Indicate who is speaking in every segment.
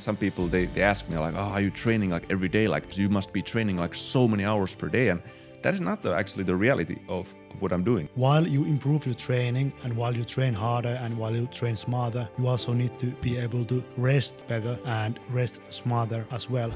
Speaker 1: some people, they ask me like, oh, are you training like every day? Like you must be training like so many hours per day. And that is not actually the reality of what I'm doing.
Speaker 2: While you improve your training and while you train harder and while you train smarter, you also need to be able to rest better and rest smarter as well.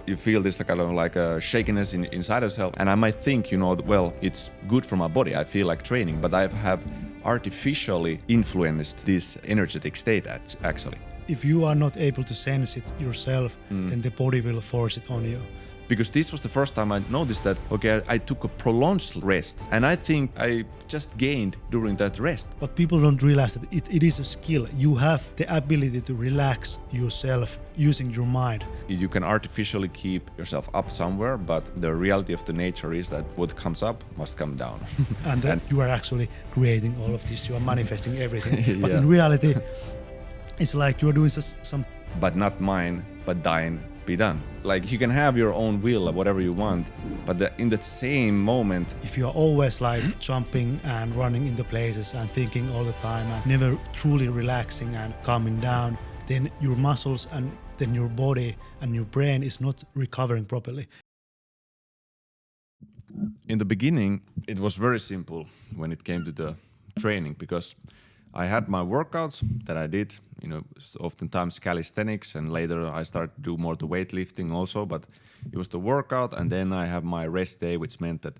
Speaker 1: You feel this kind of like a shakiness inside yourself. And I might think, well, it's good for my body. I feel like training, but I have artificially influenced this energetic state actually.
Speaker 2: If you are not able to sense it yourself, then the body will force it on you.
Speaker 1: Because this was the first time I noticed that, okay, I took a prolonged rest, and I think I just gained during that rest.
Speaker 2: But people don't realize that it is a skill. You have the ability to relax yourself using your mind.
Speaker 1: You can artificially keep yourself up somewhere, but the reality of the nature is that what comes up must come down.
Speaker 2: and you are actually creating all of this. You are manifesting everything. But
Speaker 1: Yeah.
Speaker 2: in reality, it's like you are doing some...
Speaker 1: But not mine, but thine be done. Like you can have your own will of whatever you want, but in that same moment,
Speaker 2: if you are always like jumping and running into places and thinking all the time and never truly relaxing and calming down, then your muscles and then your body and your brain is not recovering properly.
Speaker 1: In the beginning, it was very simple when it came to the training, because I had my workouts that I did, oftentimes calisthenics, and later I started to do more the weightlifting also, but it was the workout, and then I have my rest day, which meant that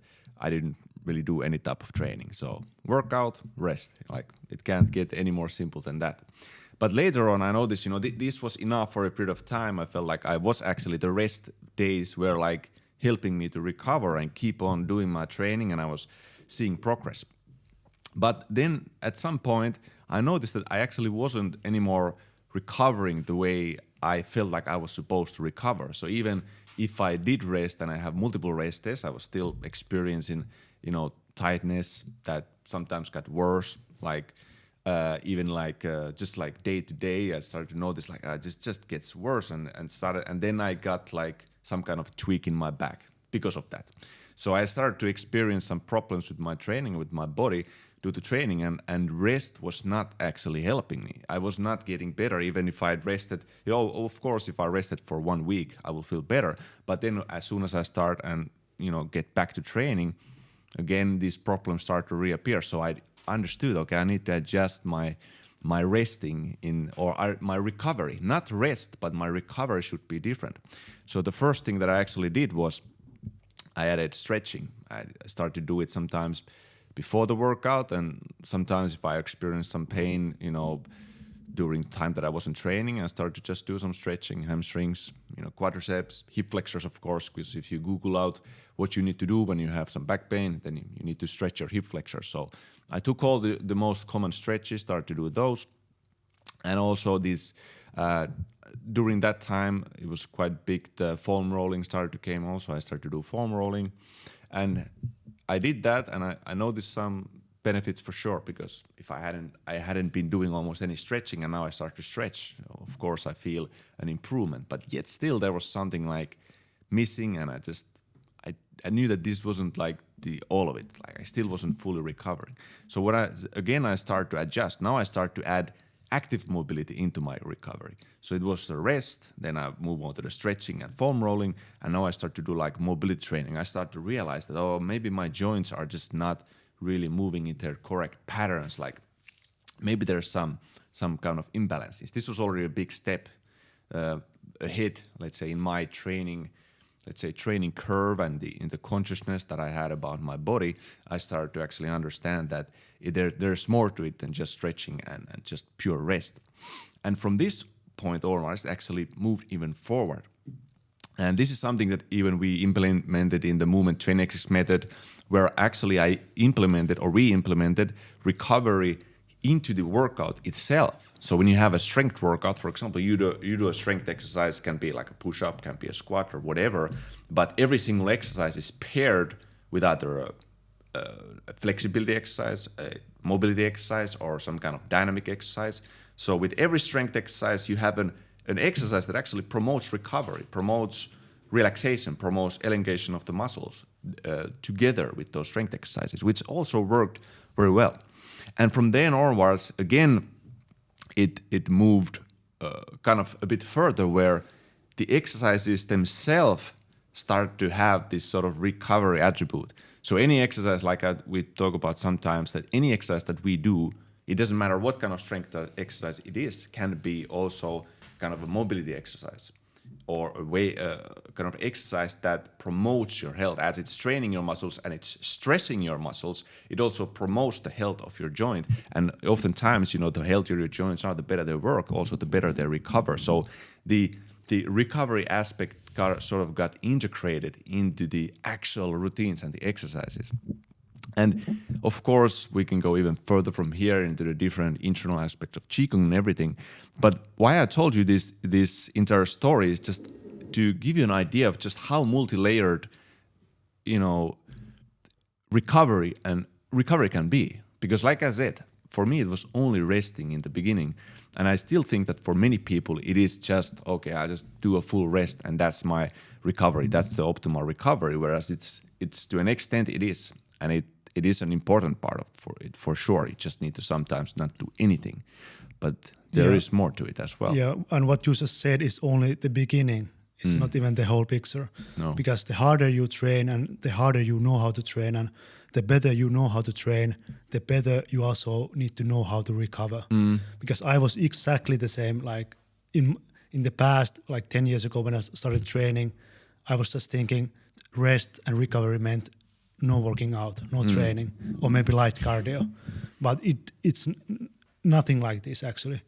Speaker 1: I didn't really do any type of training. So workout, rest, like it can't get any more simple than that. But later on I noticed, this was enough for a period of time. I felt like I was actually, the rest days were like helping me to recover and keep on doing my training, and I was seeing progress. But then at some point, I noticed that I actually wasn't anymore recovering the way I felt like I was supposed to recover. So even if I did rest and I have multiple rest days, I was still experiencing, tightness that sometimes got worse. Like just like day to day, I started to notice like just gets worse and then I got like some kind of tweak in my back because of that. So I started to experience some problems with my training, with my body, due to training, and rest was not actually helping me. I was not getting better, even if I had rested. Of course, if I rested for 1 week, I will feel better. But then as soon as I start and, get back to training, again, these problems start to reappear. So I understood, okay, I need to adjust my resting my recovery. Not rest, but my recovery should be different. So the first thing that I actually did was I added stretching. I started to do it sometimes before the workout, and sometimes if I experienced some pain, during the time that I wasn't training, I started to just do some stretching, hamstrings, quadriceps, hip flexors, of course, because if you Google out what you need to do when you have some back pain, then you need to stretch your hip flexors. So I took all the most common stretches, started to do those, and also these. During that time, it was quite big. The foam rolling started to come also. I started to do foam rolling, and I did that, and I noticed some benefits for sure, because if I hadn't been doing almost any stretching, and now I start to stretch, of course I feel an improvement, but yet still there was something like missing, and I knew that this wasn't like all of it. Like I still wasn't fully recovering. So I started to adjust. Now I start to add active mobility into my recovery. So it was the rest, then I move on to the stretching and foam rolling, and now I start to do like mobility training. I start to realize that, maybe my joints are just not really moving in their correct patterns. Like maybe there's some kind of imbalances. This was already a big step ahead, let's say, in my training curve and in the consciousness that I had about my body. I started to actually understand that there's more to it than just stretching and just pure rest. And from this point onwards, I actually moved even forward. And this is something that even we implemented in the movement training exercise method, where actually I re-implemented recovery into the workout itself. So when you have a strength workout, for example, you do a strength exercise, can be like a push-up, can be a squat or whatever, but every single exercise is paired with either a flexibility exercise, a mobility exercise, or some kind of dynamic exercise. So with every strength exercise, you have an exercise that actually promotes recovery, promotes relaxation, promotes elongation of the muscles together with those strength exercises, which also worked very well. And from then onwards, again, it moved kind of a bit further, where the exercises themselves start to have this sort of recovery attribute. So any exercise, like we talk about sometimes, that any exercise that we do, it doesn't matter what kind of strength exercise it is, can be also kind of a mobility exercise, or a way kind of exercise that promotes your health. As it's training your muscles and it's stressing your muscles, it also promotes the health of your joint. And oftentimes, the healthier your joints are, the better they work, also the better they recover. So the recovery aspect sort of got integrated into the actual routines and the exercises. And of course, we can go even further from here into the different internal aspects of Qigong and everything. But why I told you this entire story is just to give you an idea of just how multi-layered, recovery can be. Because like I said, for me, it was only resting in the beginning. And I still think that for many people, it is just, okay, I just do a full rest and that's my recovery. That's the optimal recovery. Whereas it's to an extent it is. And it is an important part of it for sure. You just need to sometimes not do anything. But there is more to it as well.
Speaker 2: Yeah, and what you just said is only the beginning. It's not even the whole picture.
Speaker 1: No.
Speaker 2: Because the harder you train and the harder you know how to train and the better you know how to train, the better you also need to know how to recover. Because I was exactly the same. Like in the past, like 10 years ago when I started training, I was just thinking rest and recovery meant no working out, no training, or maybe light cardio. But it's nothing like this actually.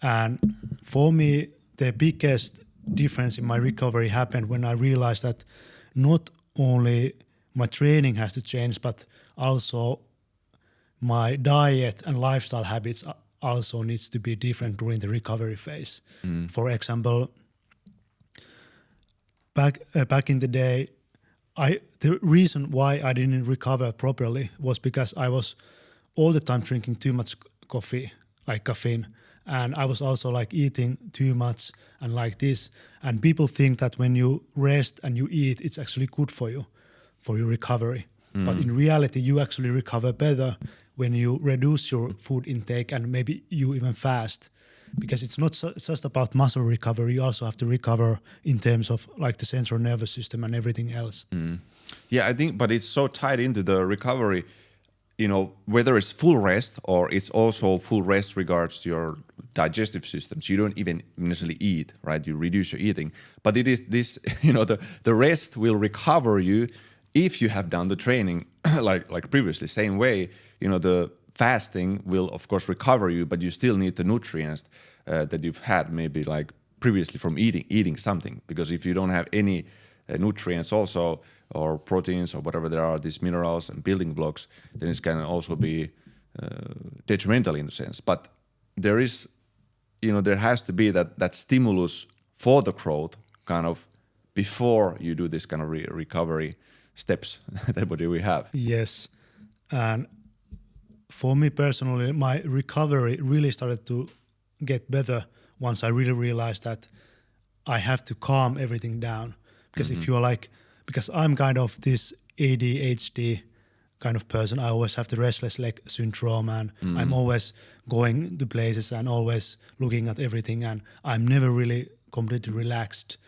Speaker 2: And for me, the biggest difference in my recovery happened when I realized that not only my training has to change, but also my diet and lifestyle habits also needs to be different during the recovery phase. For example, back in the day, the reason why I didn't recover properly was because I was all the time drinking too much coffee, like caffeine. And I was also like eating too much and like this. And people think that when you rest and you eat, it's actually good for you, for your recovery. But in reality, you actually recover better when you reduce your food intake and maybe you even fast. Because it's not just about muscle recovery, you also have to recover in terms of like the central nervous system and everything else.
Speaker 1: Yeah, I think, but it's so tied into the recovery, whether it's full rest or it's also full rest regards to your digestive systems. You don't even necessarily eat, right? You reduce your eating. But it is this, the rest will recover you if you have done the training like previously. Same way, the fasting will of course recover you, but you still need the nutrients that you've had maybe like previously from eating something. Because if you don't have any nutrients also, or proteins or whatever there are, these minerals and building blocks, then it can also be detrimental in a sense. But there is, there has to be that stimulus for the growth kind of before you do this kind of recovery steps that we have.
Speaker 2: Yes. And for me personally, my recovery really started to get better once I really realized that I have to calm everything down. Because if you're like, because I'm kind of this ADHD kind of person, I always have the restless leg syndrome and I'm always going to places and always looking at everything and I'm never really completely relaxed.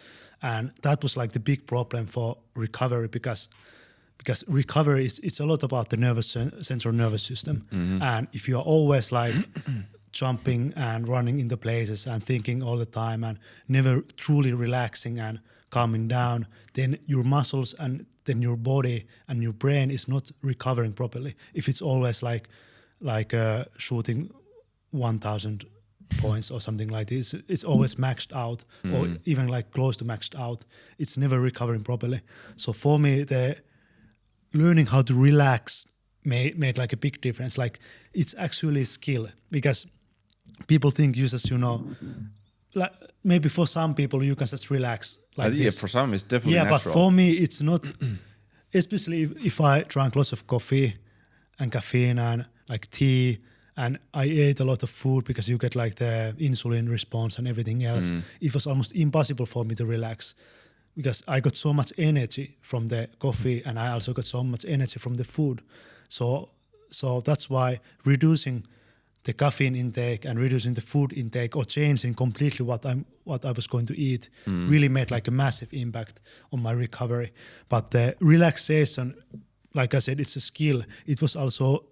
Speaker 2: And that was like the big problem for recovery because recovery it's a lot about the central nervous system. And if you are always like jumping and running into places and thinking all the time and never truly relaxing and calming down, then your muscles and then your body and your brain is not recovering properly. If it's always like shooting 1,000 points or something like this, it's always maxed out or even like close to maxed out. It's never recovering properly. So for me, the learning how to relax made like a big difference. Like it's actually a skill because people think you just, like maybe for some people you can just relax like this.
Speaker 1: Yeah, for some it's definitely natural.
Speaker 2: But for me it's not, especially if I drank lots of coffee and caffeine and like tea and I ate a lot of food because you get like the insulin response and everything else. It was almost impossible for me to relax because I got so much energy from the coffee and I also got so much energy from the food. So that's why reducing the caffeine intake and reducing the food intake or changing completely what I was going to eat really made like a massive impact on my recovery. But the relaxation, like I said, it's a skill. It was also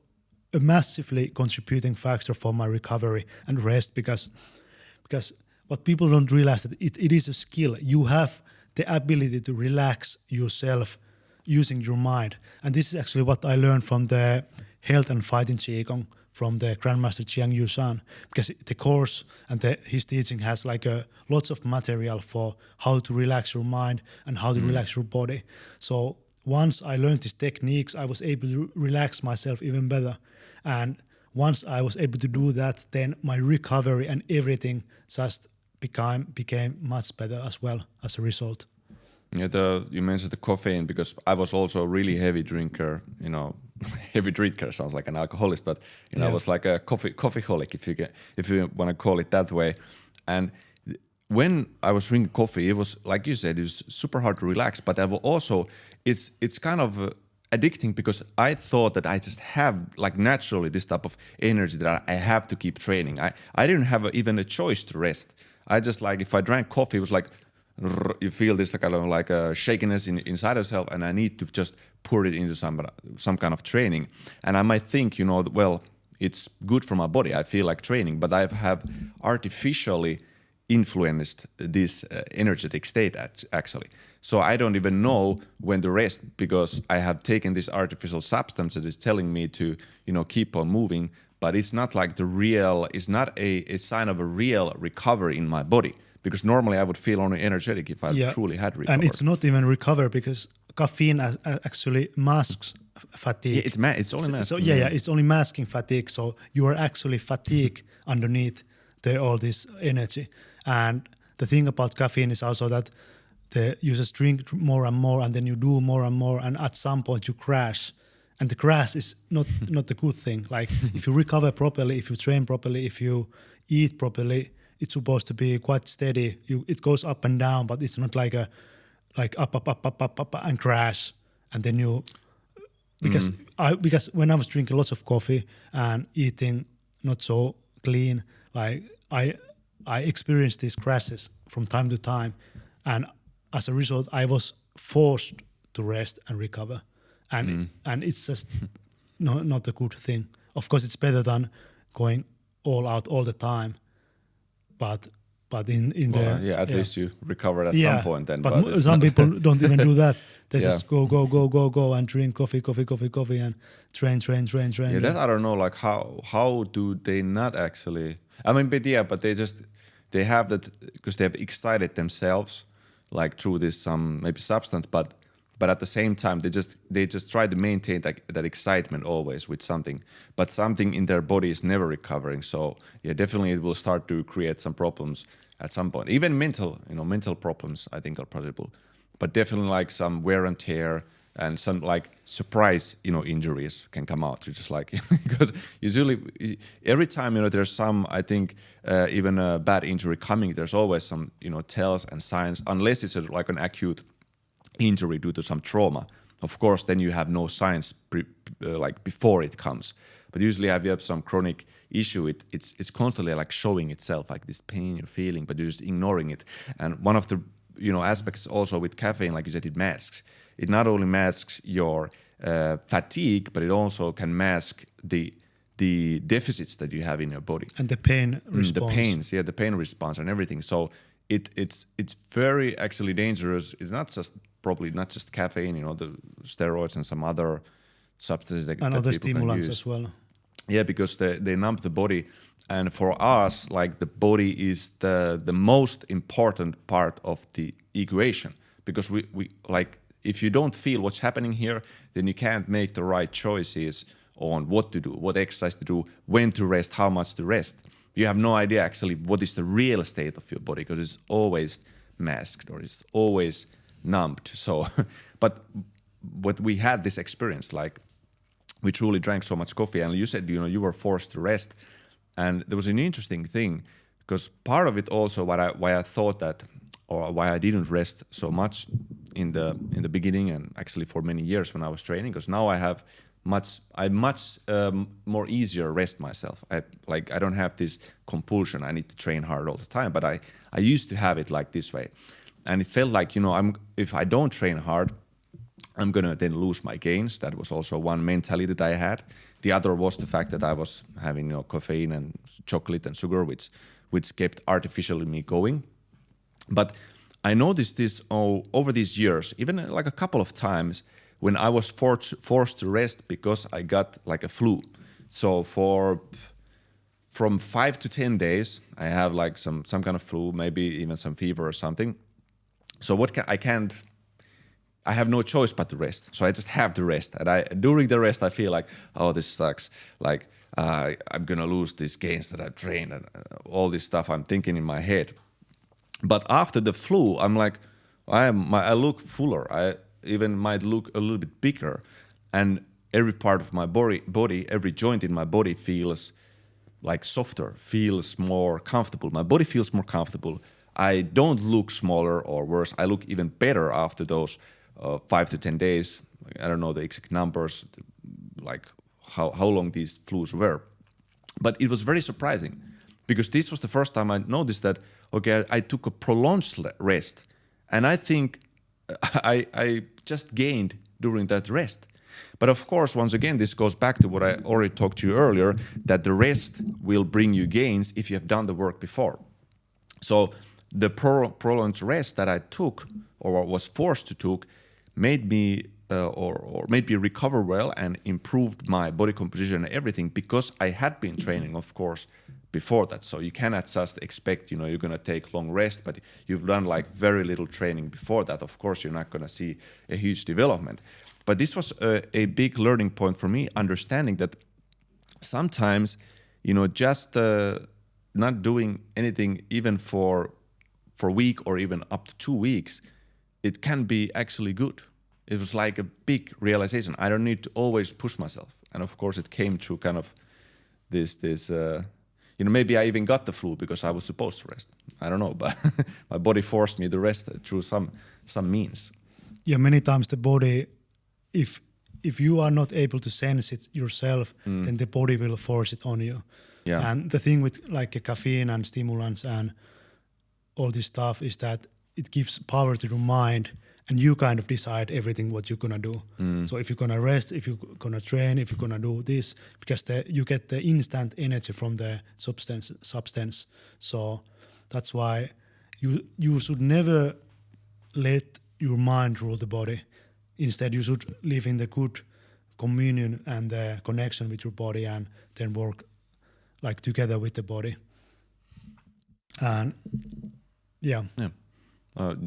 Speaker 2: a massively contributing factor for my recovery and rest because what people don't realize that it is a skill. You have the ability to relax yourself using your mind. And this is actually what I learned from the health and fighting Qigong from the Grandmaster Jiang Yushan, because the course and his teaching has like lots of material for how to relax your mind and how to relax your body. So once I learned these techniques, I was able to relax myself even better. And once I was able to do that, then my recovery and everything just became much better as well as a result.
Speaker 1: Yeah, you mentioned the caffeine, because I was also a really heavy drinker, heavy drinker sounds like an alcoholic, but I was like a coffeeholic, if you want to call it that way. And when I was drinking coffee, it was, like you said, it was super hard to relax, but it's kind of addicting, because I thought that I just have like naturally this type of energy that I have to keep training. I didn't have even a choice to rest. I just, like, if I drank coffee, it was like you feel this like a shakiness inside yourself, and I need to just pour it into some kind of training. And I might think, well, it's good for my body, I feel like training, but I have artificially influenced this energetic state actually. So I don't even know when to rest, because I have taken this artificial substance that is telling me to, keep on moving, but it's not like it's not a sign of a real recovery in my body. Because normally I would feel only energetic if I truly had recovered.
Speaker 2: And it's not even recover, because caffeine actually masks fatigue.
Speaker 1: Yeah, it's only masking.
Speaker 2: So it's only masking fatigue. So you are actually fatigued underneath all this energy. And the thing about caffeine is also that you just drink more and more, and then you do more and more, and at some point you crash. And the crash is not a good thing. Like if you recover properly, if you train properly, if you eat properly, it's supposed to be quite steady. It goes up and down, but it's not like up and crash, and then you because when I was drinking lots of coffee and eating not so clean, like I experienced these crashes from time to time, and as a result, I was forced to rest and recover, and it's just not a good thing. Of course, it's better than going all out all the time. But at least you recovered at some point then. But some people don't even do that. They just go and drink coffee and train.
Speaker 1: Yeah, that I don't know. Like how do they not actually? I mean, but they have that because they have excited themselves, like through this some maybe substance, but at the same time they just try to maintain that excitement always with something, but something in their body is never recovering. So yeah, definitely it will start to create some problems at some point. Even mental problems I think are possible, but definitely like some wear and tear and some like surprise injuries can come out. You're just like because usually every time there's some, I think even a bad injury coming, there's always some tells and signs, unless it's like an acute injury due to some trauma. Of course, then you have no signs like before it comes. But usually, if you have some chronic issue, it's constantly like showing itself, like this pain you're feeling, but you're just ignoring it. And one of the aspects also with caffeine, like you said, it masks. It not only masks your fatigue, but it also can mask the deficits that you have in your body
Speaker 2: and the pain response.
Speaker 1: The pain response and everything. So it's very actually dangerous. It's probably not just caffeine, the steroids and some other substances that
Speaker 2: other
Speaker 1: people
Speaker 2: stimulants
Speaker 1: can use
Speaker 2: as well.
Speaker 1: Yeah, because they numb the body, and for us, like the body is the most important part of the equation, because we like if you don't feel what's happening here, then you can't make the right choices on what to do, what exercise to do, when to rest, how much to rest. You have no idea actually what is the real state of your body, because it's always masked or it's always numbed. So, but we had this experience, like we truly drank so much coffee, and you said you were forced to rest, and there was an interesting thing, because part of it also why I thought that, or why I didn't rest so much in the beginning, and actually for many years when I was training, because now I have much more easier rest myself. I don't have this compulsion. I need to train hard all the time, but I used to have it like this way, and it felt like, you know, if I don't train hard, I'm gonna then lose my gains. That was also one mentality that I had. The other was the fact that I was having, you know, caffeine and chocolate and sugar, which kept artificially me going. But I noticed this over these years, even like a couple of times when I was forced to rest because I got like a flu. So from 5 to 10 days, I have like some kind of flu, maybe even some fever or something. So I have no choice but to rest. So I just have to rest. And during the rest, I feel like, oh, this sucks. Like I'm gonna lose these gains that I've trained and all this stuff I'm thinking in my head. But after the flu, I'm like, I look fuller. I even might look a little bit bigger, and every part of my body, every joint in my body feels like softer, feels more comfortable. My body feels more comfortable. I don't look smaller or worse. I look even better after those 5 to 10 days. I don't know the exact numbers, like how long these flus were, but it was very surprising because this was the first time I noticed that, okay, I took a prolonged rest, and I think I just gained during that rest. But of course, once again, this goes back to what I already talked to you earlier, that the rest will bring you gains if you have done the work before. So the prolonged rest that I took or was forced to take made me made me recover well and improved my body composition and everything because I had been training, of course, before that. So you cannot just expect, you know, you're going to take long rest, but you've done like very little training before that. Of course, you're not going to see a huge development. But this was a big learning point for me, understanding that sometimes, you know, just not doing anything even for a week or even up to 2 weeks, it can be actually good. It was like a big realization. I don't need to always push myself. And of course, it came through kind of this you know, maybe I even got the flu because I was supposed to rest. I don't know, but my body forced me to rest through some means.
Speaker 2: Yeah, many times the body, if you are not able to sense it yourself, then the body will force it on you.
Speaker 1: Yeah.
Speaker 2: And the thing with like caffeine and stimulants and all this stuff is that it gives power to the mind, and you kind of decide everything what you're gonna do. So if you're gonna rest, if you're gonna train, if you're gonna do this, because you get the instant energy from the substance. So that's why you should never let your mind rule the body. Instead, you should live in the good communion and the connection with your body, and then work like together with the body. And yeah.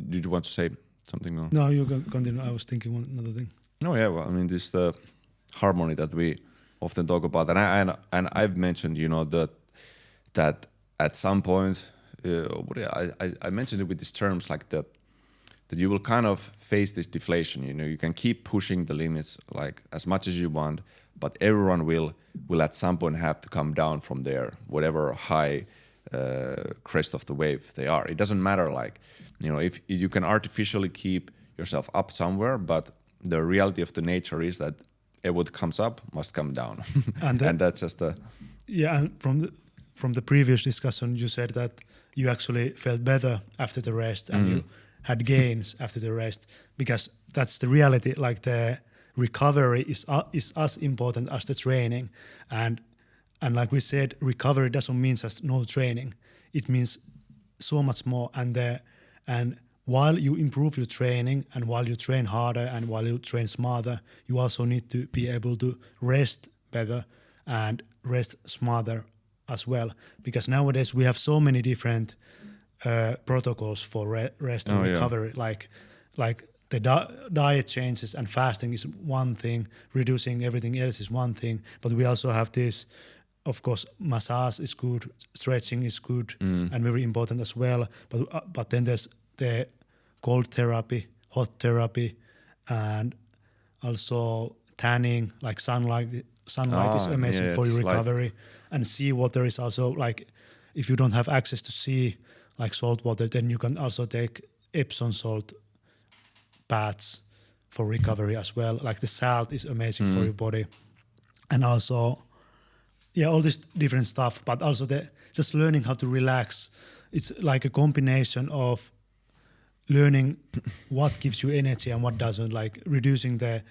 Speaker 1: Did you want to say something? Or?
Speaker 2: No, you can continue. I was thinking another thing.
Speaker 1: No, yeah. Well, I mean, this the harmony that we often talk about, and I've mentioned, you know, that at some point, I mentioned it with these terms like that you will kind of face this deflation. You know, you can keep pushing the limits like as much as you want, but everyone will at some point have to come down from there, whatever high crest of the wave they are. It doesn't matter, like, you know, if you can artificially keep yourself up somewhere, but the reality of the nature is that what comes up must come down. And that's just
Speaker 2: and from the previous discussion, you said that you actually felt better after the rest, and you had gains after the rest, because that's the reality. Like the recovery is as important as the training, and like we said, recovery doesn't mean just no training. It means so much more. And while you improve your training, and while you train harder, and while you train smarter, you also need to be able to rest better and rest smarter as well. Because nowadays we have so many different protocols for rest and recovery. Like the diet changes and fasting is one thing, reducing everything else is one thing, but we also have this. Of course, massage is good, stretching is good, and very important as well. But then there's the cold therapy, hot therapy, and also tanning. Like sunlight is amazing for your recovery. And seawater is also, like, if you don't have access to sea, like salt water, then you can also take Epsom salt baths for recovery as well. Like the salt is amazing for your body. and also all this different stuff, but also just learning how to relax. It's like a combination of learning what gives you energy and what doesn't, like reducing the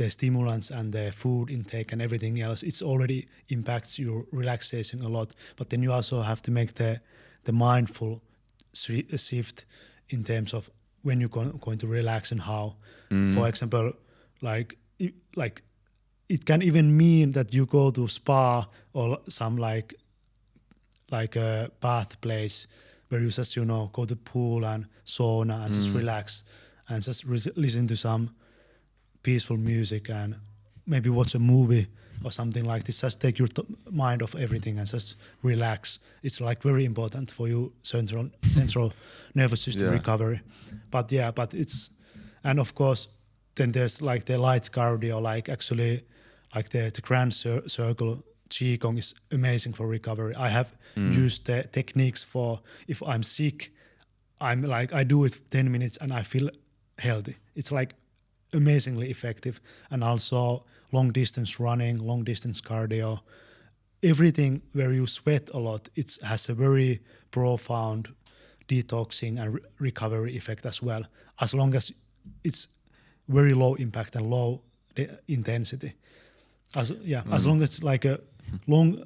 Speaker 2: stimulants and the food intake and everything else. It's already impacts your relaxation a lot, but then you also have to make the mindful shift in terms of when you're going to relax and how. For example, like it can even mean that you go to spa or some like a bath place where you just, go to pool and sauna and just relax and just listen to some peaceful music and maybe watch a movie or something like this. Just take your mind off everything and just relax. It's like very important for you central nervous system recovery. But it's, and of course, then there's like the light cardio, like actually like the grand circle Qigong is amazing for recovery. I have used the techniques for if I'm sick, I'm like, I do it 10 minutes and I feel healthy. It's like amazingly effective. And also long distance running, long distance cardio, everything where you sweat a lot, it has a very profound detoxing and recovery effect as well, as long as it's very low impact and low intensity. As long as it's like a long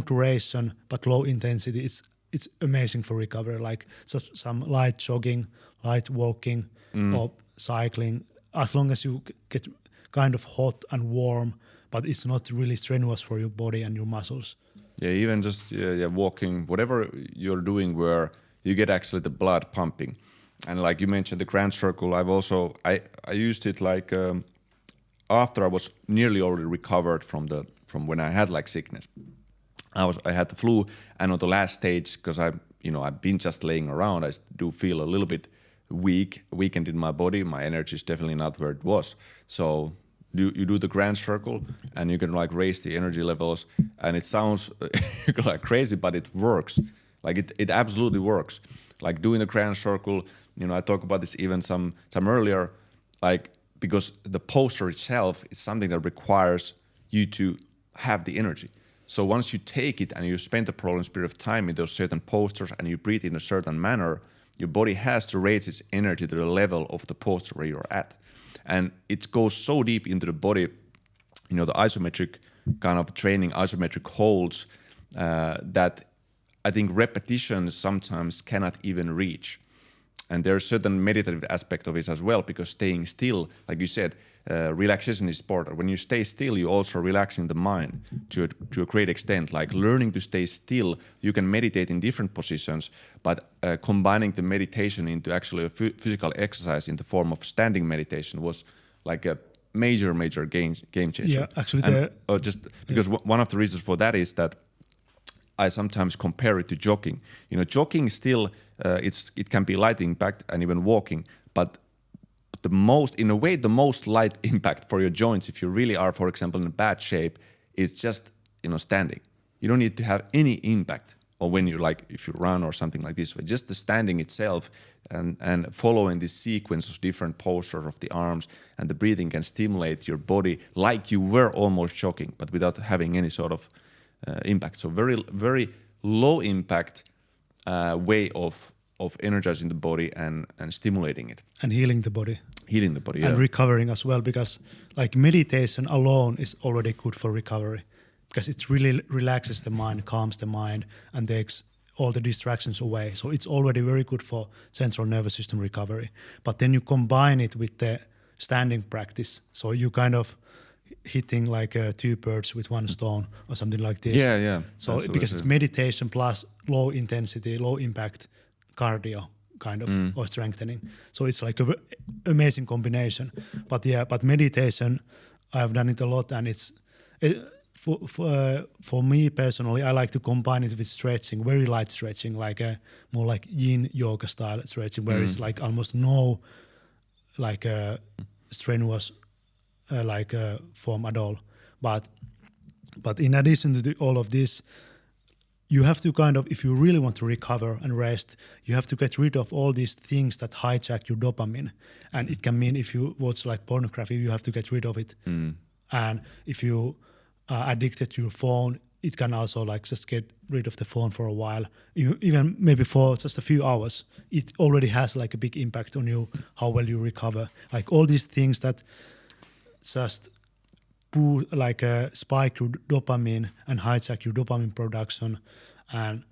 Speaker 2: duration but low intensity, it's amazing for recovery. Like some light jogging, light walking, or cycling. As long as you get kind of hot and warm, but it's not really strenuous for your body and your muscles.
Speaker 1: Yeah, even just walking, whatever you're doing, where you get actually the blood pumping. And like you mentioned, the grand circle, I used it like after I was nearly already recovered from when I had like sickness. I had the flu, and on the last stage, because I've been just laying around, I do feel a little bit weakened in my body. My energy is definitely not where it was. So you do the grand circle, and you can like raise the energy levels, and it sounds like crazy, but it works. Like it absolutely works. Like doing the grand circle, I talk about this even some earlier, like because the posture itself is something that requires you to have the energy. So once you take it and you spend a prolonged period of time in those certain postures and you breathe in a certain manner, your body has to raise its energy to the level of the posture where you're at. And it goes so deep into the body, the isometric kind of training, isometric holds, that I think repetition sometimes cannot even reach. And there's a certain meditative aspect of it as well, because staying still, like you said, relaxation is important. When you stay still, you're also relaxing the mind to a great extent. Like learning to stay still, you can meditate in different positions, but combining the meditation into actually a physical exercise in the form of standing meditation was like a major game changer.
Speaker 2: Yeah, actually,
Speaker 1: because one of the reasons for that is that I sometimes compare it to jogging. Jogging still, it can be light impact and even walking, but the most light impact for your joints, if you really are, for example, in bad shape, is just, standing. You don't need to have any impact, or when if you run or something like this, but just the standing itself and following this sequence of different postures of the arms and the breathing can stimulate your body like you were almost jogging, but without having any sort of impact. So very, very low impact way of energizing the body and stimulating it.
Speaker 2: And healing the body.
Speaker 1: Yeah.
Speaker 2: And recovering as well, because like meditation alone is already good for recovery, because it really relaxes the mind, calms the mind, and takes all the distractions away. So it's already very good for central nervous system recovery. But then you combine it with the standing practice. So you kind of hitting like two birds with one stone or something like this.
Speaker 1: Yeah.
Speaker 2: So because it's meditation plus low intensity, low impact cardio kind of, or strengthening. So it's like an amazing combination. But meditation, I've done it a lot, and for me personally, I like to combine it with stretching, very light stretching, like more like yin yoga style stretching, where it's like almost no like strenuous form at all. But in addition to all of this, you have to kind of, if you really want to recover and rest, you have to get rid of all these things that hijack your dopamine. And it can mean if you watch like pornography, you have to get rid of it. And if you addicted to your phone, it can also like just get rid of the phone for a while, even maybe for just a few hours. It already has like a big impact on you, how well you recover. Like all these things that just spike your dopamine and hijack your dopamine production, and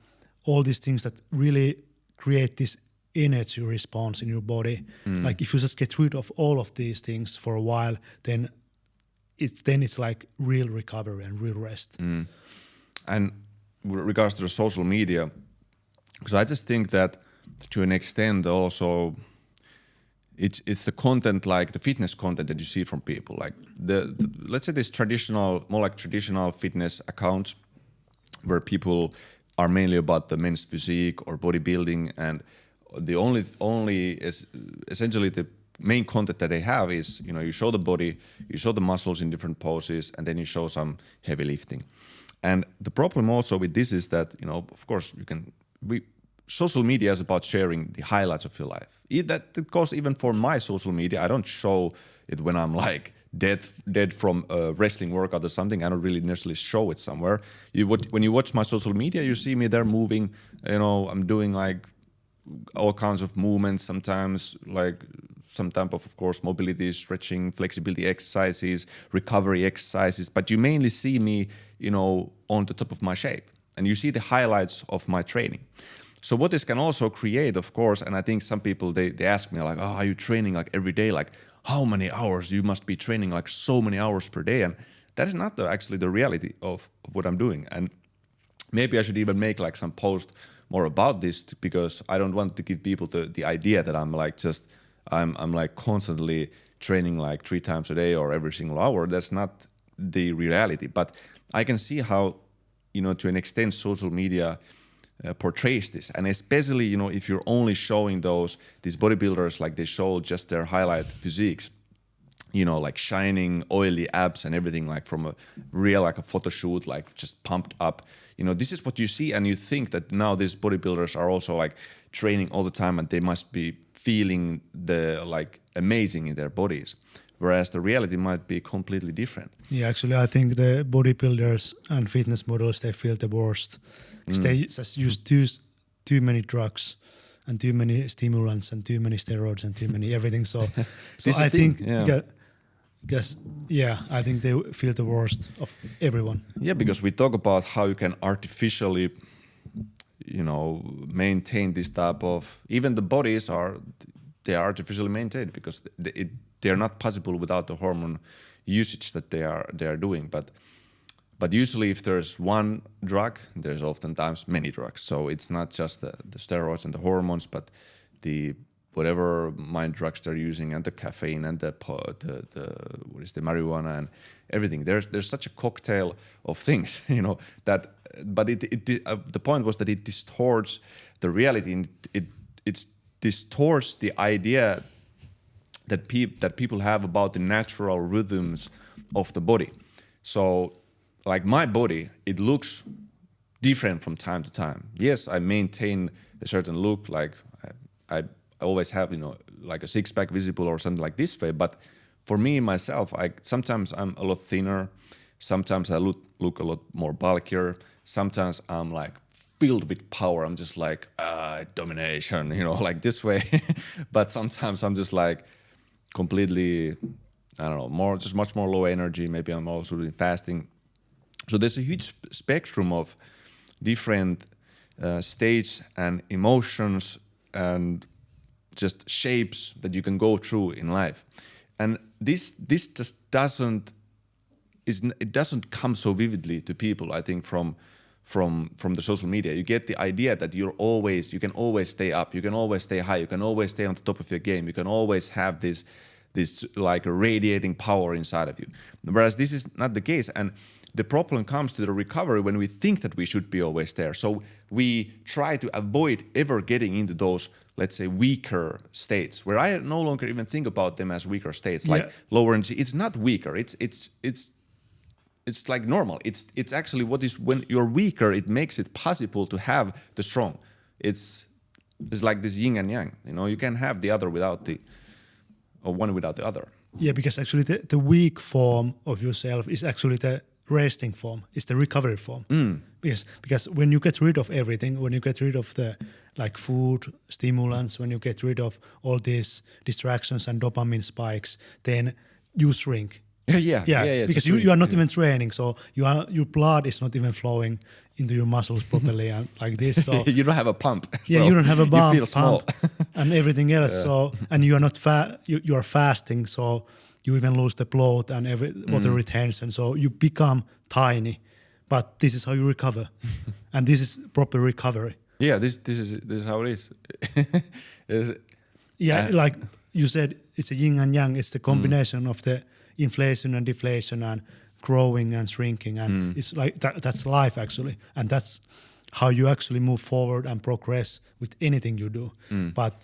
Speaker 2: all these things that really create this energy response in your body. Like if you just get rid of all of these things for a while, then it's like real recovery and real rest.
Speaker 1: And with regards to the social media, because I just think that to an extent also it's the content, like the fitness content that you see from people, like the let's say this more like traditional fitness accounts where people are mainly about the men's physique or bodybuilding, and the only is essentially the main content that they have is, you show the body, you show the muscles in different poses, and then you show some heavy lifting. And the problem also with this is that, of course social media is about sharing the highlights of your life. It goes even for my social media. I don't show it when I'm like dead from a wrestling workout or something. I don't really necessarily show it somewhere. When you watch my social media, you see me there moving, I'm doing like all kinds of movements, sometimes like some type of course, mobility, stretching, flexibility exercises, recovery exercises, but you mainly see me, on the top of my shape, and you see the highlights of my training. So what this can also create, of course, and I think some people, they ask me like, oh, are you training like every day? Like how many hours? You must be training like so many hours per day. And that is not actually the reality of what I'm doing. And maybe I should even make like some post more about this, because I don't want to give people the idea that I'm like I'm like constantly training like 3 times a day or every single hour. That's not the reality. But I can see how, to an extent, social media portrays this, and especially if you're only showing these bodybuilders, like they show just their highlight physiques, like shining oily abs and everything, like from a real like a photo shoot, like just pumped up. This is what you see, and you think that now these bodybuilders are also like training all the time and they must be feeling like amazing in their bodies, whereas the reality might be completely different.
Speaker 2: Yeah, actually I think the bodybuilders and fitness models, they feel the worst, because they just use too many drugs and too many stimulants and too many steroids and too many everything. So I think I think they feel the worst of everyone.
Speaker 1: Yeah, because we talk about how you can artificially, maintain this type of, even the bodies are artificially maintained because they are not possible without the hormone usage that they are doing. But usually if there's one drug, there's oftentimes many drugs. So it's not just the steroids and the hormones, but the whatever mind drugs they're using, and the caffeine and the marijuana and everything. There's such a cocktail of things, that. But the point was that it distorts the reality. And it distorts the idea that people have about the natural rhythms of the body. So, like my body, it looks different from time to time. Yes, I maintain a certain look, like I always have, like a six-pack visible or something like this way. But for me, myself, sometimes I'm a lot thinner. Sometimes I look a lot more bulkier. Sometimes I'm like filled with power. I'm just like, domination, like this way. But sometimes I'm just like completely, I don't know, much more low energy. Maybe I'm also doing fasting. So there's a huge spectrum of different states and emotions and just shapes that you can go through in life. And this just doesn't come so vividly to people, I think, from the social media. You get the idea that you can always stay up, you can always stay high, you can always stay on the top of your game, you can always have this like radiating power inside of you. Whereas this is not the case. And the problem comes to the recovery when we think that we should be always there. So we try to avoid ever getting into those, let's say, weaker states, where I no longer even think about them as weaker states, like lower energy. It's not weaker. It's like normal. It's actually what is, when you're weaker, it makes it possible to have the strong. It's like this yin and yang. You can have the other or one without the other.
Speaker 2: Yeah, because actually the weak form of yourself is actually the resting form. It's the recovery form. Because when you get rid of everything, when you get rid of the like food, stimulants, when you get rid of all these distractions and dopamine spikes, then you shrink.
Speaker 1: Yeah.
Speaker 2: Because you are not even training, so your blood is not even flowing into your muscles properly and like this. So
Speaker 1: you don't have a pump.
Speaker 2: Yeah, you don't have a
Speaker 1: you feel small.
Speaker 2: pump and everything else. So and you are not you are fasting, so you even lose the bloat and water retention. So you become tiny, but this is how you recover, and this is proper recovery.
Speaker 1: Yeah, this is how it is.
Speaker 2: Like you said, it's a yin and yang. It's the combination of the inflation and deflation and growing and shrinking, and it's like that's life actually, and that's how you actually move forward and progress with anything you do. But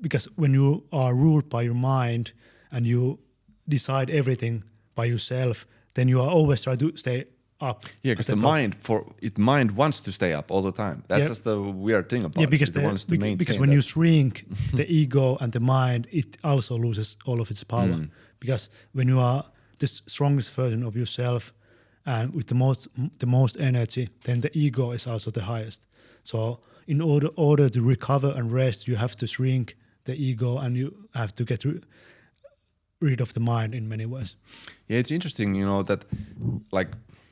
Speaker 2: because when you are ruled by your mind and you decide everything by yourself, then you are always trying to stay up.
Speaker 1: Yeah, because the mind wants to stay up all the time. That's just the weird thing about
Speaker 2: because
Speaker 1: it. It wants to maintain
Speaker 2: because when you shrink, the ego and the mind, it also loses all of its power. Because when you are the strongest version of yourself and with the most energy, then the ego is also the highest. So in order to recover and rest, you have to shrink the ego and you have to get rid of the mind in many ways.
Speaker 1: Yeah, it's interesting, that like,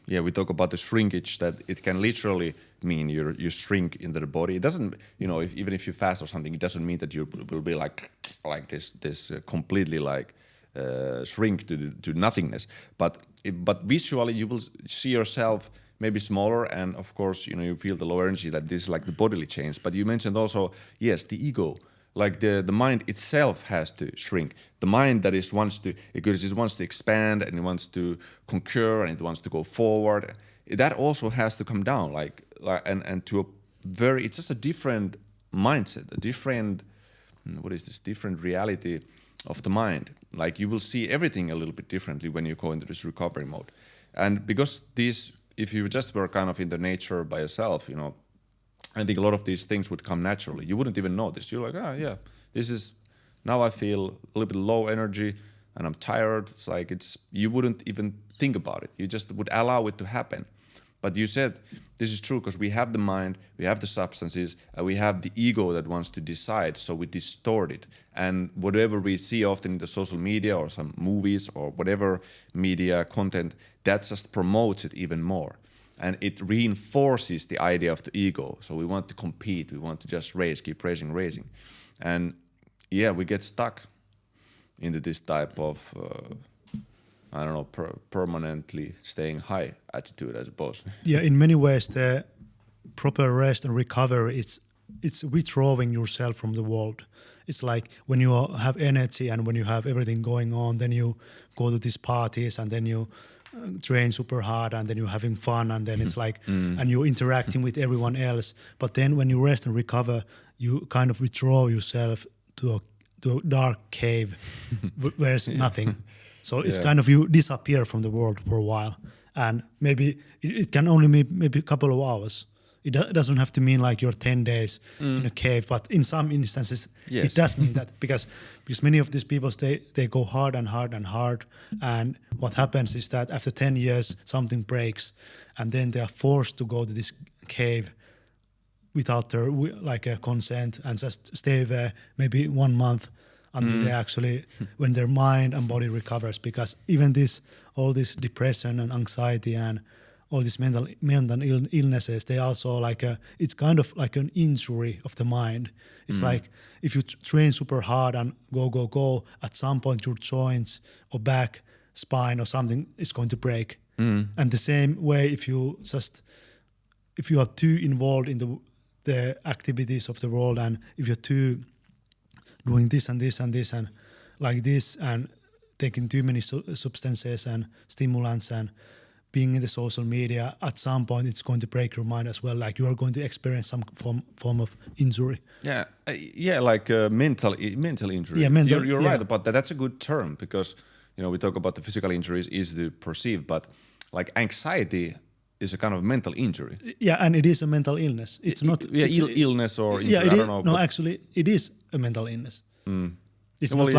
Speaker 1: we talk about the shrinkage, that it can literally mean you shrink into the body. It doesn't, even if you fast or something, it doesn't mean that you will be like this completely like shrink to nothingness. But visually you will see yourself maybe smaller, and of course, you feel the low energy, that this is like the bodily change. But you mentioned also, yes, the ego. Like the mind itself has to shrink. The mind that wants to expand and it wants to conquer and it wants to go forward. That also has to come down. And to a it's just a different mindset, a different different reality of the mind. Like you will see everything a little bit differently when you go into this recovery mode. And because if you just were kind of in the nature by yourself, I think a lot of these things would come naturally. You wouldn't even notice. You're like, now I feel a little bit low energy and I'm tired. It's like you wouldn't even think about it. You just would allow it to happen. But you said this is true because we have the mind, we have the substances, and we have the ego that wants to decide, so we distort it. And whatever we see often in the social media or some movies or whatever media content, that just promotes it even more. And it reinforces the idea of the ego. So we want to compete. We want to just keep raising. And we get stuck into this type of, permanently staying high attitude, I suppose. Yeah,
Speaker 2: in many ways, the proper rest and recovery, it's withdrawing yourself from the world. It's like when you have energy and when you have everything going on, then you go to these parties and then you train super hard and then you're having fun and then it's like and you're interacting with everyone else. But then when you rest and recover, you kind of withdraw yourself to a dark cave where there's nothing. So it's kind of you disappear from the world for a while, and maybe it can only be maybe a couple of hours. It doesn't have to mean like you're 10 days in a cave, but in some instances it does mean that because many of these people they go hard and hard and hard, and what happens is that after 10 years something breaks, and then they are forced to go to this cave without their a consent and just stay there maybe 1 month until they actually when their mind and body recovers, because even all this depression and anxiety and all these mental illnesses, they also it's kind of like an injury of the mind. It's like if you train super hard and go, at some point your joints or back, spine or something is going to break. And the same way, if you are too involved in the activities of the world, and if you're too doing this and this and this and like this and taking too many substances and stimulants and being in the social media, at some point it's going to break your mind as well. Like you are going to experience some form of injury.
Speaker 1: Like mental injury.
Speaker 2: Yeah,
Speaker 1: you're right about that. That's a good term, because we talk about the physical injuries easy to perceive, but like anxiety is a kind of mental injury. Yeah,
Speaker 2: and it is a mental illness. It's not
Speaker 1: illness or injury. I don't know.
Speaker 2: No, actually, it is a mental illness. It's not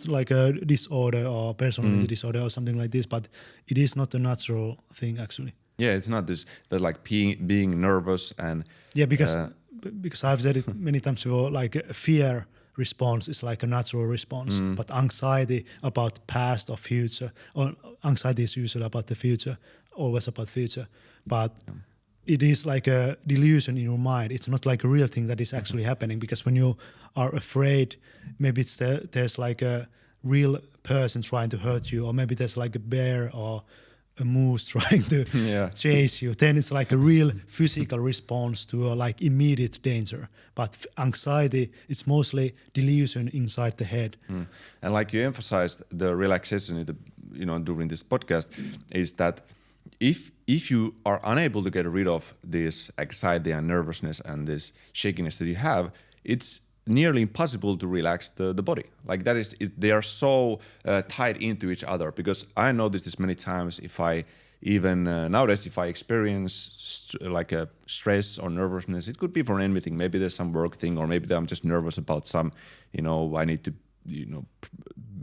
Speaker 2: like a disorder or personality disorder or something like this, but it is not a natural thing actually.
Speaker 1: Yeah, it's not this that like being nervous and
Speaker 2: because I've said it many times before, like a fear response is like a natural response, but anxiety about past or future, or anxiety is usually about the future, always about future, but it is like a delusion in your mind. It's not like a real thing that is actually happening, because when you are afraid, maybe there's like a real person trying to hurt you, or maybe there's like a bear or a moose trying to chase you. Then it's like a real physical response to a like immediate danger. But anxiety, it's mostly delusion inside the head.
Speaker 1: And like you emphasized, the relaxation during this podcast is that if you are unable to get rid of this anxiety and nervousness and this shakiness that you have, it's nearly impossible to relax the body. Like that is, they are so tied into each other, because I noticed this many times. If I even nowadays, if I experience like a stress or nervousness, it could be for anything. Maybe there's some work thing, or maybe I'm just nervous about some, I need to,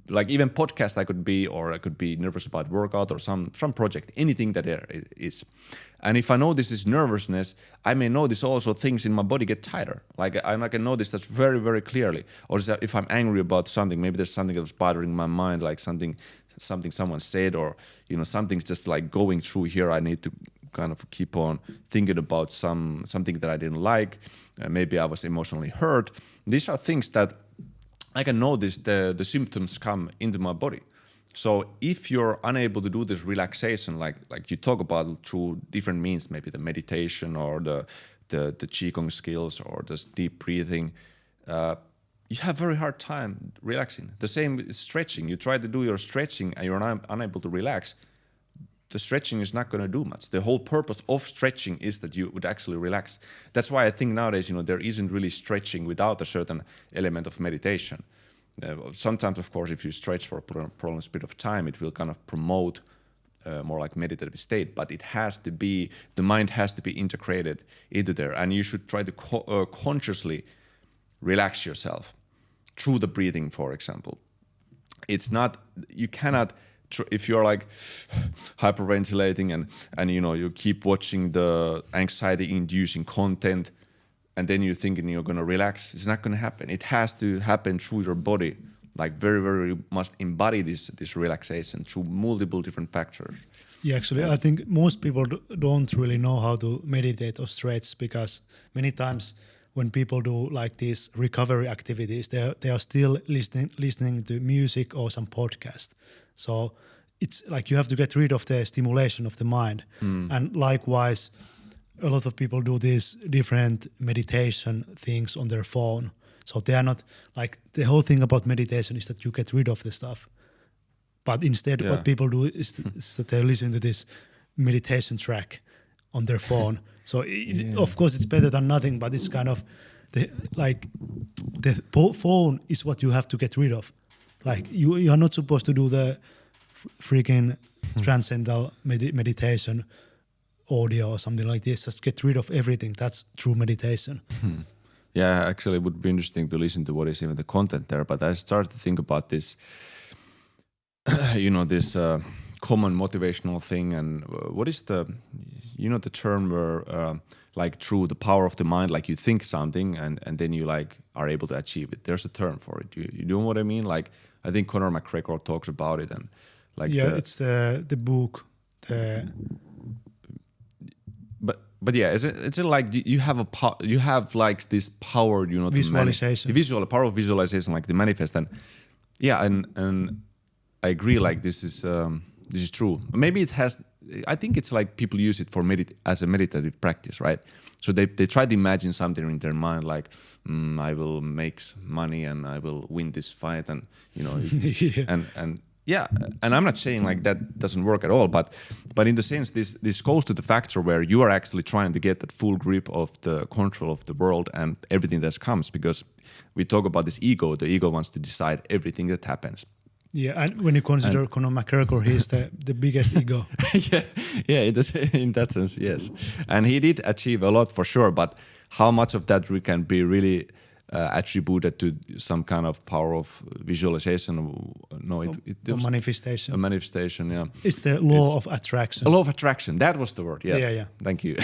Speaker 1: like even podcast I could be, or I could be nervous about workout or some project, anything that there is. And if I notice this nervousness, I may notice also things in my body get tighter. Like I can notice that very, very clearly. Or if I'm angry about something, maybe there's something that's bothering my mind, like something someone said, or something's just like going through here. I need to kind of keep on thinking about something that I didn't like. Maybe I was emotionally hurt. These are things that I can notice the symptoms come into my body. So if you're unable to do this relaxation, like you talk about through different means, maybe the meditation or the Qigong skills or this deep breathing, you have very hard time relaxing. The same is stretching. You try to do your stretching and you're unable to relax. The stretching is not going to do much. The whole purpose of stretching is that you would actually relax. That's why I think nowadays, there isn't really stretching without a certain element of meditation. Sometimes, of course, if you stretch for a prolonged period of time, it will kind of promote more like meditative state, but the mind has to be integrated into there. And you should try to consciously relax yourself through the breathing, for example. You cannot, if you're like hyperventilating and you keep watching the anxiety-inducing content, and then you're thinking you're going to relax, it's not going to happen. It has to happen through your body. Like very, very, you must embody this relaxation through multiple different factors.
Speaker 2: Yeah, actually, I think most people don't really know how to meditate or stretch, because many times when people do like these recovery activities, they are still listening to music or some podcast. So it's like you have to get rid of the stimulation of the mind. And likewise, a lot of people do these different meditation things on their phone. So they are not like, the whole thing about meditation is that you get rid of the stuff. But instead what people do is that they listen to this meditation track on their phone. So of course it's better than nothing, but it's kind of the phone is what you have to get rid of. Like you are not supposed to do the freaking transcendental meditation audio or something like this. Just get rid of everything. That's true meditation.
Speaker 1: Yeah, actually it would be interesting to listen to what is even the content there, but I started to think about this this common motivational thing, and what is the term where like through the power of the mind, like you think something and then you like are able to achieve it. There's a term for it. You know what I mean? Like I think Conor McGregor talks about it, and like
Speaker 2: it's the book.
Speaker 1: But yeah, it's like you have like this power,
Speaker 2: visualization,
Speaker 1: power of visualization, like the manifest, and and I agree, like this is true. Maybe it has. I think it's like people use it for as a meditative practice, right? So they try to imagine something in their mind, like I will make money and I will win this fight, and and I'm not saying like that doesn't work at all, but in the sense this goes to the factor where you are actually trying to get that full grip of the control of the world and everything that comes, because we talk about this ego. The ego wants to decide everything that happens.
Speaker 2: Yeah, and when you consider Conor McGregor, he's the biggest ego.
Speaker 1: In that sense, yes. And he did achieve a lot for sure, but how much of that we can be really attributed to some kind of power of visualization. No, it was
Speaker 2: manifestation.
Speaker 1: A manifestation, yeah.
Speaker 2: It's the law of attraction.
Speaker 1: A law of attraction. That was the word. Yeah.
Speaker 2: Yeah.
Speaker 1: Thank you.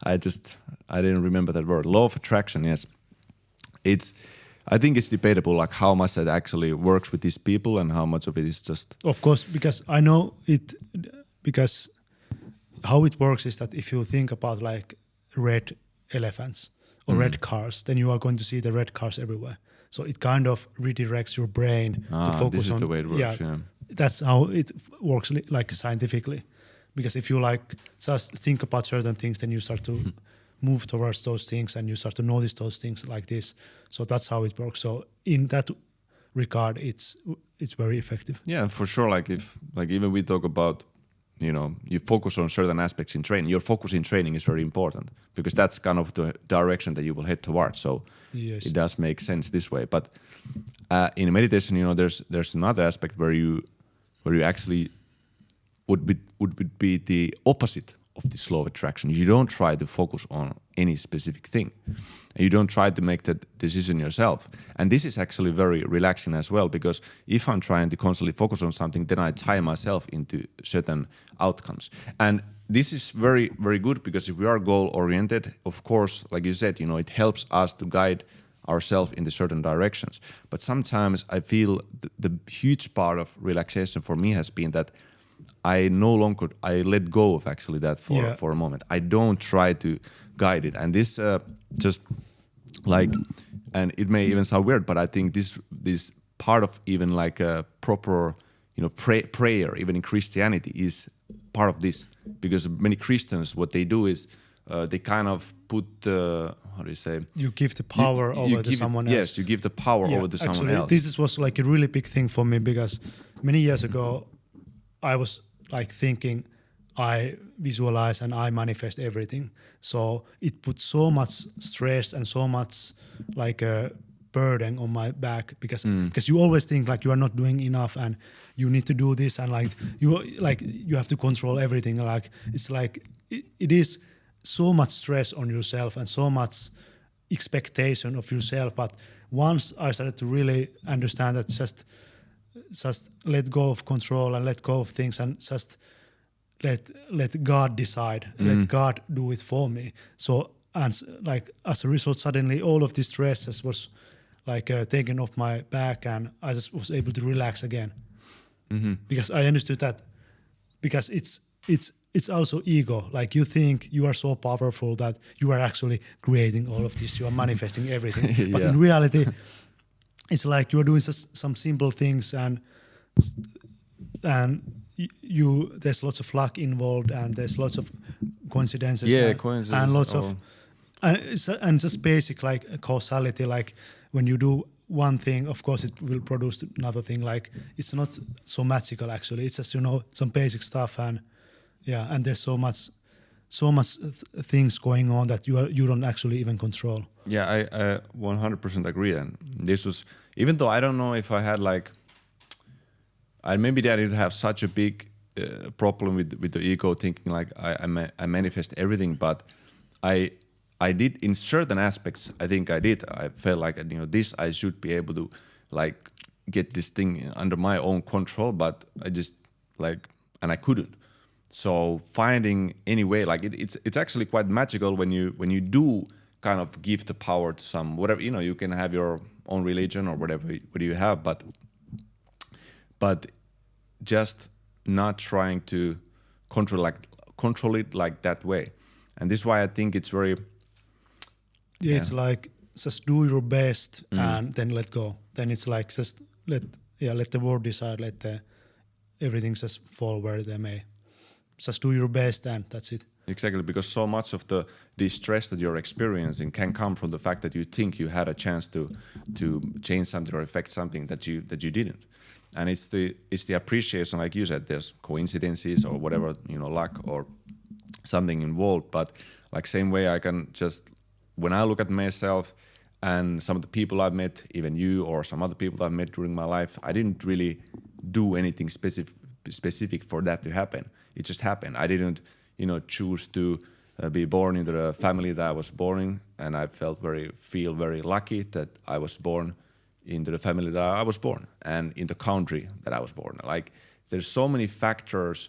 Speaker 1: I didn't remember that word. Law of attraction. Yes. I think it's debatable, like how much that actually works with these people and how much of it is just.
Speaker 2: Of course, because I know it. Because how it works is that if you think about like red elephants or red cars, then you are going to see the red cars everywhere. So it kind of redirects your brain to focus on.
Speaker 1: This is the way it works. Yeah.
Speaker 2: That's how it works, like scientifically. Because if you like just think about certain things, then you start to move towards those things and you start to notice those things like this. So that's how it works. So in that regard, it's very effective.
Speaker 1: Yeah, for sure. Like even we talk about, you focus on certain aspects in training. Your focus in training is very important because that's kind of the direction that you will head towards. So
Speaker 2: yes.
Speaker 1: It does make sense this way. But in meditation, there's another aspect where you actually would be the opposite of this law of attraction. You don't try to focus on any specific thing. You don't try to make that decision yourself. And this is actually very relaxing as well, because if I'm trying to constantly focus on something, then I tie myself into certain outcomes. And this is very, very good because if we are goal-oriented, of course, like you said, it helps us to guide ourselves in the certain directions. But sometimes I feel the huge part of relaxation for me has been that I let go of actually that for a moment. I don't try to guide it. And this just like, and it may even sound weird, but I think this part of even like a proper, prayer, even in Christianity, is part of this. Because many Christians, what they do is they kind of put, how do you say?
Speaker 2: You give the power over to someone else.
Speaker 1: Yes, you give the power over to someone else.
Speaker 2: This was like a really big thing for me because many years ago, I was like thinking I visualize and I manifest everything. So it put so much stress and so much like a burden on my back because you always think like you are not doing enough and you need to do this and you have to control everything. Like it's like it is so much stress on yourself and so much expectation of yourself. But once I started to really understand that just let go of control and let go of things and just let God decide, let God do it for me. So and like as a result, suddenly all of this stress was like taken off my back and I just was able to relax again. Because I understood that because it's also ego. Like you think you are so powerful that you are actually creating all of this, you are manifesting everything. But in reality, it's like you are doing some simple things and there's lots of luck involved and there's lots of coincidences.
Speaker 1: Coincidences
Speaker 2: and lots of and just basic like causality. Like when you do one thing, of course it will produce another thing. Like it's not so magical actually. It's just some basic stuff and there's so much things going on that you don't actually even control.
Speaker 1: Yeah, I 100% agree. And this was, even though I don't know if I had like, maybe I didn't have such a big problem with the ego thinking like I manifest everything, but I did in certain aspects. I think I did. I felt like this I should be able to like get this thing under my own control, but I just and I couldn't. So finding any way, like it's actually quite magical when you do kind of give the power to some whatever you can have your own religion or whatever you have, but just not trying to control it like that way. And this is why I think it's very
Speaker 2: it's like just do your best and then let go. Then it's like just let the world decide, let everything just fall where they may. Just do your best and that's it.
Speaker 1: Exactly, because so much of the stress that you're experiencing can come from the fact that you think you had a chance to change something or affect something that you didn't. And it's the appreciation, like you said, there's coincidences or whatever, luck or something involved. But like same way I can just, when I look at myself and some of the people I've met, even you or some other people I've met during my life, I didn't really do anything specific for that to happen. It just happened. I didn't choose to be born into the family that I was born in, and I feel very lucky that I was born into the family that I was born and in the country that I was born. Like there's so many factors,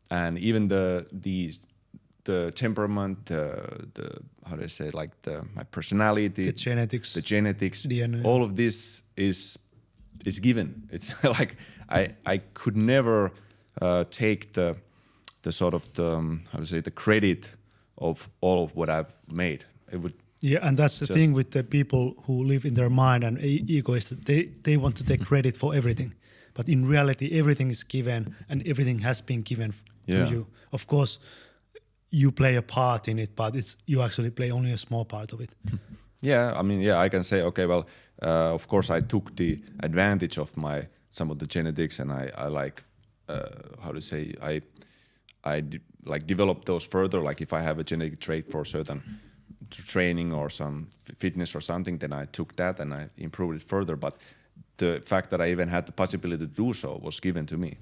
Speaker 1: and even the temperament, the how do I say, like my personality,
Speaker 2: the genetics,
Speaker 1: DNA. All of this is given. It's like I could never take the sort of the credit of all of what I've made. It would.
Speaker 2: Yeah, and that's the thing with the people who live in their mind and ego is that they want to take credit for everything. But in reality, everything is given and everything has been given to you. Of course, you play a part in it, but you actually play only a small part of it.
Speaker 1: Yeah, I mean, I can say, okay, well, of course, I took the advantage of some of the genetics, and I like, how to say, I developed those further. Like if I have a genetic trait for certain training or some fitness or something, then I took that and I improved it further. But the fact that I even had the possibility to do so was given to me.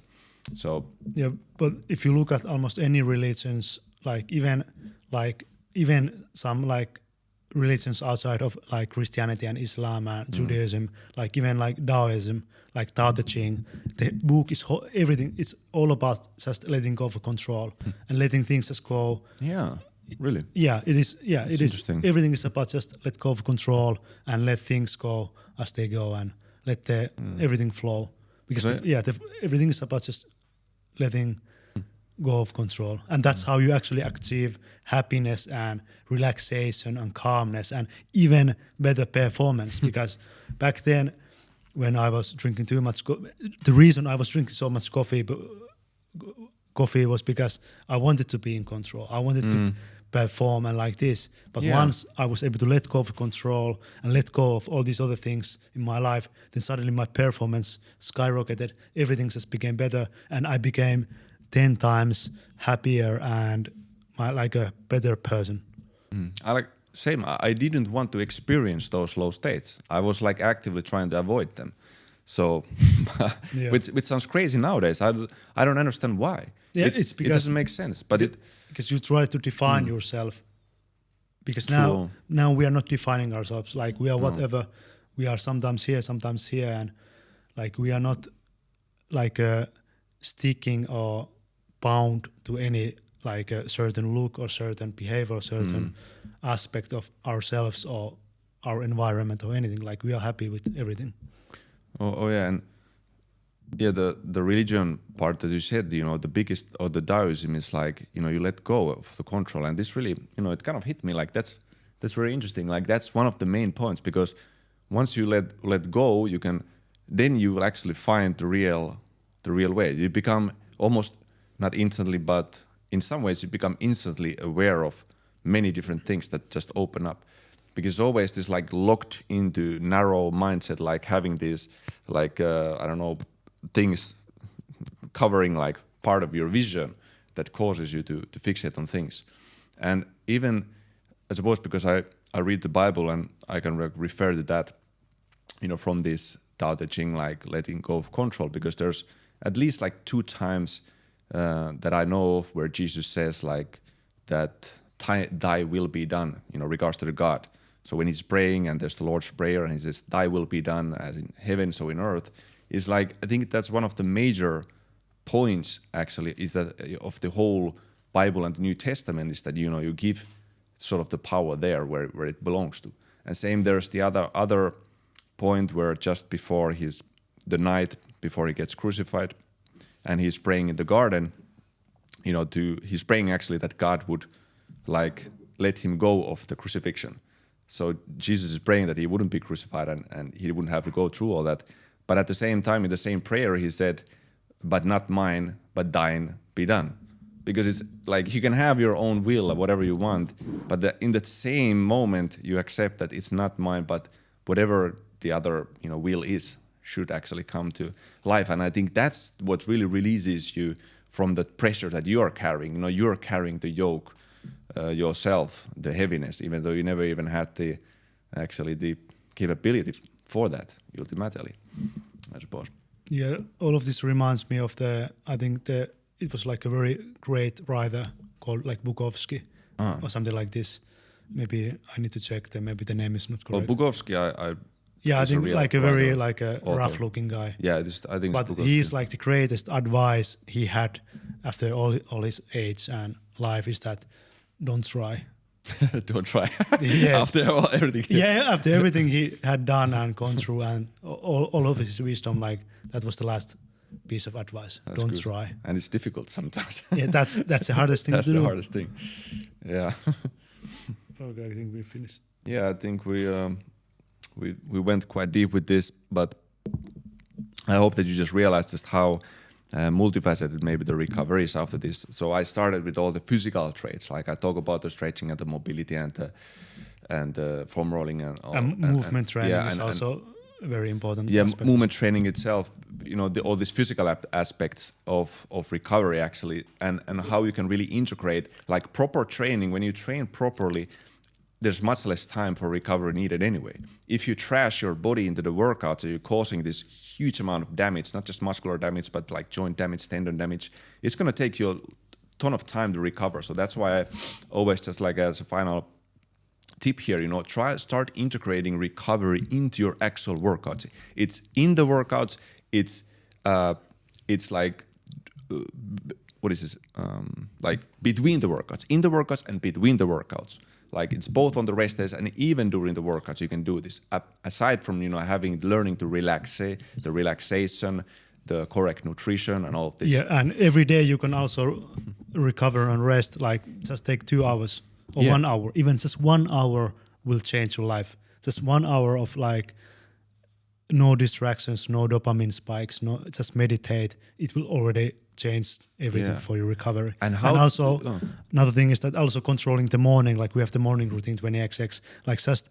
Speaker 1: So
Speaker 2: yeah, but if you look at almost any religions, like even some like religions outside of like Christianity and Islam and Judaism, like even like Taoism, like Tao Te Ching, the book is everything. It's all about just letting go of control and letting things just go.
Speaker 1: Yeah. Really?
Speaker 2: Yeah, it is. Yeah,
Speaker 1: it's
Speaker 2: it is. Everything is about just let go of control and let things go as they go and let everything flow. Because everything is about just letting go of control, and that's how you actually achieve happiness and relaxation and calmness and even better performance. Because back then, when I was drinking too much, the reason I was drinking so much coffee was because I wanted to be in control. I wanted to perform and like this. But once I was able to let go of control and let go of all these other things in my life, then suddenly my performance skyrocketed. Everything just became better, and I became 10 times happier and like a better person.
Speaker 1: I didn't want to experience those low states. I was like actively trying to avoid them. So, which sounds crazy nowadays. I don't understand why.
Speaker 2: Yeah, it's because
Speaker 1: it doesn't make sense. But
Speaker 2: because you try to define yourself. Because now we are not defining ourselves. Like we are whatever. We are sometimes here, and like we are not like sticking or bound to any like a certain look or certain behavior or certain aspect of ourselves or our environment or anything. Like we are happy with everything.
Speaker 1: Oh yeah, and the religion part that you said, the biggest, or the Taoism is like, you let go of the control, and this really, it kind of hit me like that's very interesting. Like that's one of the main points, because once you let go, then you will actually find the real way. You become almost not instantly, but in some ways you become instantly aware of many different things that just open up. Because always this like locked into narrow mindset, like having these like I don't know, things covering like part of your vision that causes you to fixate on things. And even I suppose because I read the Bible and I can refer to that, from this Tao Te Ching, like letting go of control, because there's at least like 2 times that I know of where Jesus says like that thy will be done, regards to the God. So when he's praying and there's the Lord's Prayer and he says, thy will be done as in heaven, so in earth, is like, I think that's one of the major points actually, is that of the whole Bible and the New Testament, is that, you give sort of the power there where it belongs to. And same, there's the other point where just before the night before he gets crucified and he's praying in the garden, he's praying actually that God would like let him go of the crucifixion. So Jesus is praying that he wouldn't be crucified and he wouldn't have to go through all that. But at the same time, in the same prayer, he said, but not mine, but thine be done. Because it's like you can have your own will or whatever you want, but in that same moment, you accept that it's not mine, but whatever the other will is should actually come to life. And I think that's what really releases you from the pressure that you are carrying. You're carrying the yoke yourself, the heaviness, even though you never even had the capability for that ultimately, I suppose.
Speaker 2: Yeah, all of this reminds me of it was like a very great writer called like Bukowski, or something like this. Maybe I need to check them. Maybe the name is not
Speaker 1: Well,
Speaker 2: correct.
Speaker 1: Bukowski,
Speaker 2: I think like a very
Speaker 1: writer,
Speaker 2: like a
Speaker 1: author.
Speaker 2: rough-looking guy.
Speaker 1: Yeah, I think.
Speaker 2: But
Speaker 1: it's Bukowski.
Speaker 2: he's like the greatest advice he had after all his age and life is that don't try.
Speaker 1: Don't try.
Speaker 2: Yes.
Speaker 1: After everything.
Speaker 2: Yeah, after everything he had done and gone through and all of his wisdom, like that was the last piece of advice.
Speaker 1: That's
Speaker 2: don't
Speaker 1: good.
Speaker 2: try.
Speaker 1: And it's difficult sometimes.
Speaker 2: Yeah, that's the hardest thing
Speaker 1: That's
Speaker 2: to
Speaker 1: the
Speaker 2: do.
Speaker 1: hardest thing. Yeah.
Speaker 2: Okay, I think we finished.
Speaker 1: Yeah, I think we went quite deep with this, but I hope that you just realized just how multifaceted maybe the recovery is after this. So I started with all the physical traits, like I talk about the stretching and the mobility and the foam rolling and all,
Speaker 2: Movement training
Speaker 1: yeah,
Speaker 2: is also a very important.
Speaker 1: yeah,
Speaker 2: aspect.
Speaker 1: movement training itself, you know, all these physical aspects of recovery actually, and how you can really integrate like proper training. When you train properly, there's much less time for recovery needed anyway. If you trash your body into the workouts, you're causing this huge amount of damage, not just muscular damage, but like joint damage, tendon damage. It's going to take you a ton of time to recover. So that's why I always just like as a final tip here, you know, start integrating recovery into your actual workouts. It's in the workouts. It's like what is this? Like between the workouts, in the workouts and between the workouts. Like it's both on the rest days and even during the workouts you can do this. Aside from, you know, learning to relax, the relaxation, the correct nutrition and all of this.
Speaker 2: Yeah, and every day you can also recover and rest. Like just take 2 hours or 1 hour. Even just 1 hour will change your life. Just 1 hour of like no distractions, no dopamine spikes, no, just meditate. It will already change everything for your recovery. And also another thing is that also controlling the morning, like we have the morning routine 20xx, like just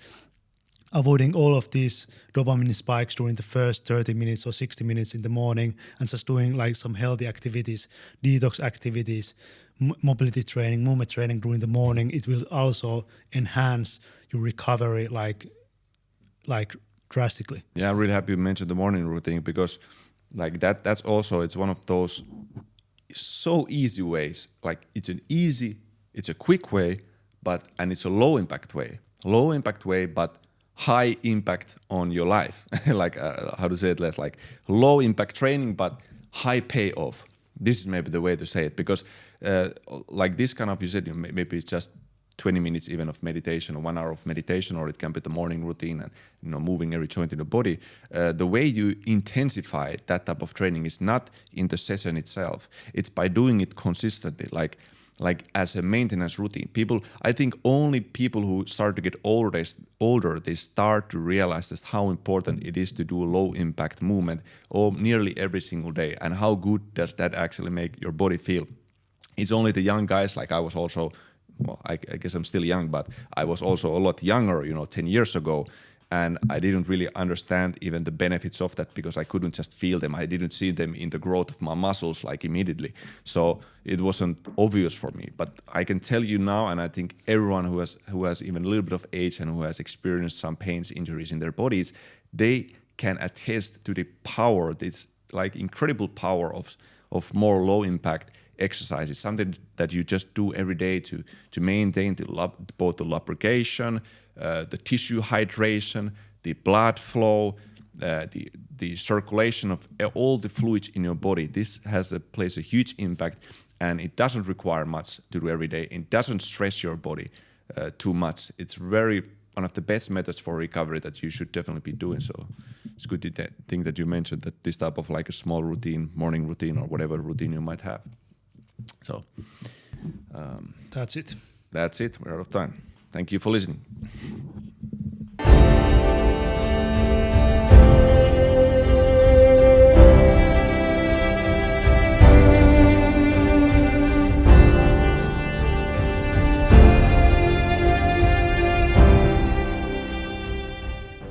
Speaker 2: avoiding all of these dopamine spikes during the first 30 minutes or 60 minutes in the morning and just doing like some healthy activities, detox activities, mobility training, movement training during the morning. It will also enhance your recovery like drastically.
Speaker 1: Yeah, I'm really happy you mentioned the morning routine because like that's also, it's one of those so easy ways. Like it's a quick way, and it's a low impact way, but high impact on your life. Like how to say it less, like low impact training, but high payoff. This is maybe the way to say it because like this kind of, you said, maybe it's just 20 minutes even of meditation or 1 hour of meditation, or it can be the morning routine and, you know, moving every joint in the body. The way you intensify that type of training is not in the session itself. It's by doing it consistently, like as a maintenance routine. I think only people who start to get older, they start to realize just how important it is to do low impact movement nearly every single day, and how good does that actually make your body feel. It's only the young guys, like I was also, well, I guess I'm still young, but I was also a lot younger, 10 years ago. And I didn't really understand even the benefits of that because I couldn't just feel them. I didn't see them in the growth of my muscles like immediately. So it wasn't obvious for me. But I can tell you now, and I think everyone who has even a little bit of age and who has experienced some pains, injuries in their bodies, they can attest to the power, this like incredible power of more low impact exercises, something that you just do every day to maintain both the lubrication, the tissue hydration, the blood flow, the circulation of all the fluids in your body. This plays a huge impact, and it doesn't require much to do every day. It doesn't stress your body too much. It's one of the best methods for recovery that you should definitely be doing. So it's good to think that you mentioned that this type of like a small routine, morning routine or whatever routine you might have. So
Speaker 2: that's it.
Speaker 1: We're out of time. Thank you for listening.